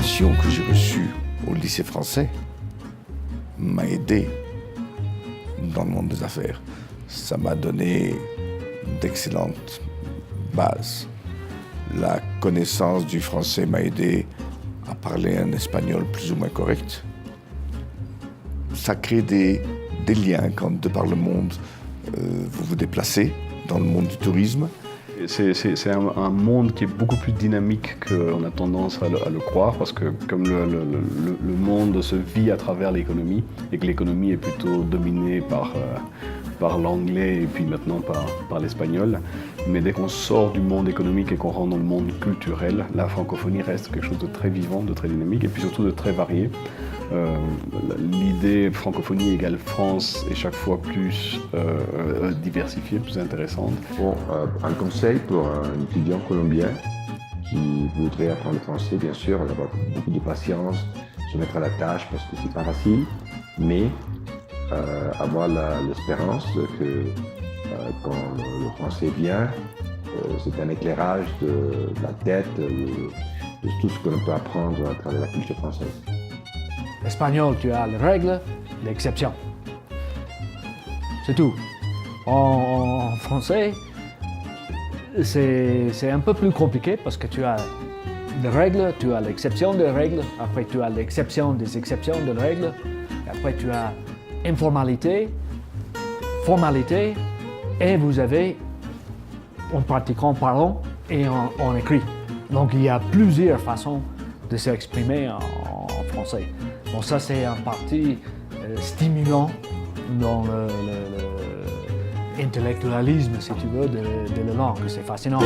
formation que j'ai reçue au lycée français m'a aidé dans le monde des affaires. Ça m'a donné d'excellentes bases. La connaissance du français m'a aidé à parler un espagnol plus ou moins correct. Ça crée des liens quand, de par le monde, vous vous déplacez dans le monde du tourisme. C'est un monde qui est beaucoup plus dynamique qu'on a tendance à le croire, parce que comme le monde se vit à travers l'économie, et que l'économie est plutôt dominée par l'anglais et puis maintenant par l'espagnol. Mais dès qu'on sort du monde économique et qu'on rentre dans le monde culturel, la francophonie reste quelque chose de très vivant, de très dynamique et puis surtout de très varié. L'idée francophonie égale France est chaque fois plus diversifiée, plus intéressante. Bon, un conseil pour un étudiant colombien qui voudrait apprendre le français, bien sûr, avoir beaucoup de patience, se mettre à la tâche parce que c'est pas facile, mais avoir l'espérance que quand le français vient, c'est un éclairage de la tête, de tout ce que l'on peut apprendre à travers la culture française. L'espagnol, tu as les règles, l'exception. C'est tout. En français, c'est un peu plus compliqué parce que tu as des règles, tu as l'exception des règles, après tu as l'exception des exceptions de règles, après tu as informalité, formalité, et vous avez en pratiquant, en parlant et en écrit. Donc il y a plusieurs façons de s'exprimer en français. Bon, ça c'est un parti stimulant dans l'intellectualisme, si tu veux, de la langue. C'est fascinant.